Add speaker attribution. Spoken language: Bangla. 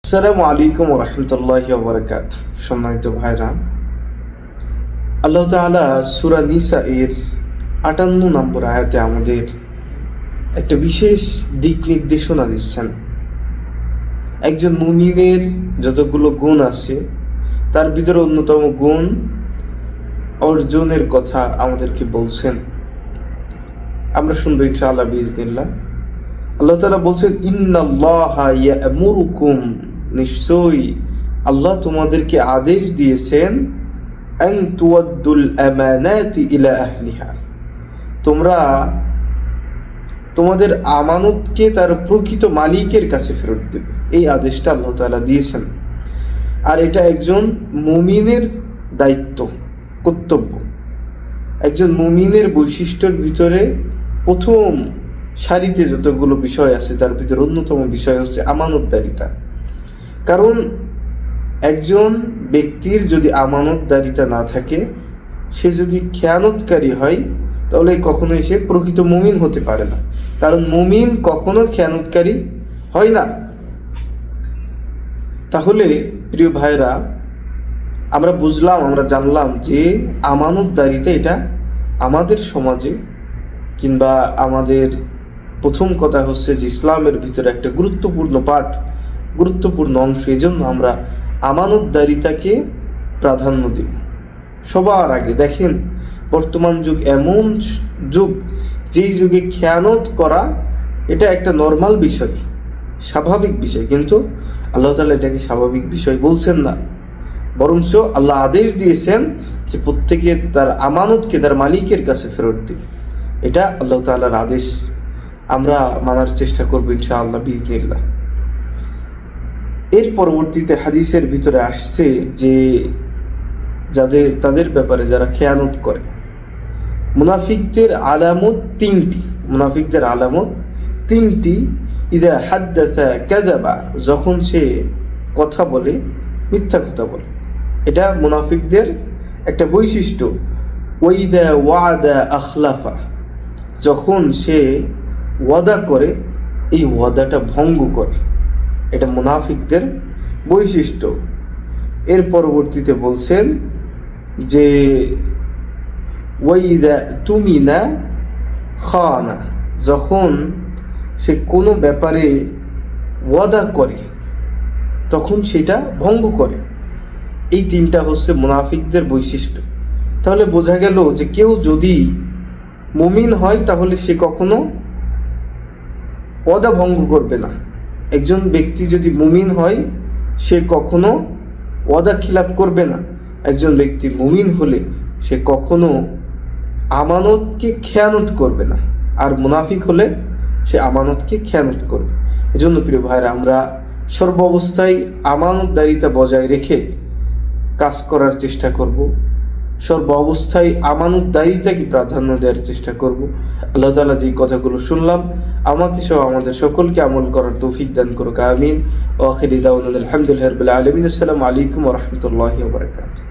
Speaker 1: আসসালামু আলাইকুম রহমতুল্লাহি ওয়া বারাকাতুহু। সম্মানিত ভাইরা, আল্লাহ তাআলা সূরা নিসা এর ৫৮ নম্বর আয়াতে আমাদের একটা বিশেষ দিক নির্দেশনা দিচ্ছেন। একজন মুমিনের যতগুলো গুণ আছে তার ভিতরে অন্যতম গুণ অর্জনের কথা আমাদেরকে বলছেন। আমরা শুনবো ইনশাআল্লাহ বিইজনিল্লাহ। আল্লাহ তাআলা বলছেন, ইন্নাল্লাহা ইয়া'মুরুকুম, নিশ্চয়ই আল্লাহ তোমাদেরকে আদেশ দিয়েছেন, আন তুওয়াদ্দুল আমানাতি ইলা আহলিহা, তোমরা তোমাদের আমানতকে তার প্রকৃত মালিকের কাছে ফেরত দেবে। এই আদেশটা আল্লাহ তাআলা দিয়েছেন। আর এটা একজন মুমিনের দায়িত্ব, কর্তব্য। একজন মুমিনের বৈশিষ্ট্যের ভিতরে প্রথম সারিতে যতগুলো বিষয় আছে তার ভিতরে অন্যতম বিষয় হচ্ছে আমানতদারিতা। কারণ একজন ব্যক্তির যদি আমানতদারিতা না থাকে, সে যদি খেয়ানতকারী হয়, তাহলে কখনোই সে প্রকৃত মুমিন হতে পারে না। কারণ মুমিন কখনো খেয়ানতকারী হয় না। তাহলে প্রিয় ভাইরা, আমরা বুঝলাম, আমরা জানলাম যে আমানতদারিতা এটা আমাদের সমাজে কিংবা আমাদের প্রথম কথা হচ্ছে যে ইসলামের ভিতরে একটা গুরুত্বপূর্ণ পাঠ, গুরুত্বপূর্ণ অংশ। এই জন্য আমরা আমানতদারিতাকে প্রাধান্য দিই সবার আগে। দেখেন, বর্তমান যুগ এমন যুগ, যেই যুগে খেয়ানত করা এটা একটা নর্মাল বিষয়, স্বাভাবিক বিষয়, কিন্তু আল্লাহ তাআলা এটাকে স্বাভাবিক বিষয় বলছেন না, বরঞ্চ আল্লাহ আদেশ দিয়েছেন যে প্রত্যেকে তার আমানতকে তার মালিকের কাছে ফেরত দিবে। এটা আল্লাহ তাআলার আদেশ। আমরা মানার চেষ্টা করবো ইনশাআল্লাহ বিইজনিল্লাহ। এর পরবর্তীতে হাদিসের ভিতরে আসছে যে তাদের ব্যাপারে যারা খেয়ানত করে, মুনাফিকদের আলামত তিনটি। মুনাফিকদের আলামত তিনটি। ইদা হাদ্দাসা কাযাবা, যখন সে কথা বলে মিথ্যা কথা বলে, এটা মুনাফিকদের একটা বৈশিষ্ট্য। ওয়াইদা ওয়াদা আখলাফা, যখন সে ওয়াদা করে এই ওয়াদাটা ভঙ্গ করে, এটা মুনাফিকদের বৈশিষ্ট্য। এর পরবর্তীতে বলছেন যে ওয়াইদা তুমিনা খানা, যখন সে কোনো ব্যাপারে ওয়াদা করে তখন সেটা ভঙ্গ করে। এই তিনটা হচ্ছে মুনাফিকদের বৈশিষ্ট্য। তাহলে বোঝা গেল যে কেউ যদি মুমিন হয় তাহলে সে কখনো ওয়াদা ভঙ্গ করবে না। একজন ব্যক্তি যদি মুমিন হয় সে কখনো ওয়াদা খিলাফ করবে না। একজন ব্যক্তি মুমিন হলে সে কখনো আমানতকে খেয়ানত করবে না। আর মুনাফিক হলে সে আমানতকে খেয়ানত করবে। এজন্য প্রিয় ভাইরা, আমরা সর্ব অবস্থায় আমানতদারিতা বজায় রেখে কাজ করার চেষ্টা করব। সর্ব অবস্থায় আমানতদারিতাকে প্রাধান্য দেওয়ার চেষ্টা করব। আল্লাহ তাআলা যে কথাগুলো শুনলাম, আমাকে সহ আমাদের সকলকে আমল করার তৌফিক দান করুক, আমিন। ওয়া আখিরু দাওয়ানা আলহামদুলিল্লাহি রাব্বিল আলামিন। আসসালামু আলাইকুম ওয়া রাহমাতুল্লাহি ওয়া বারাকাতুহু।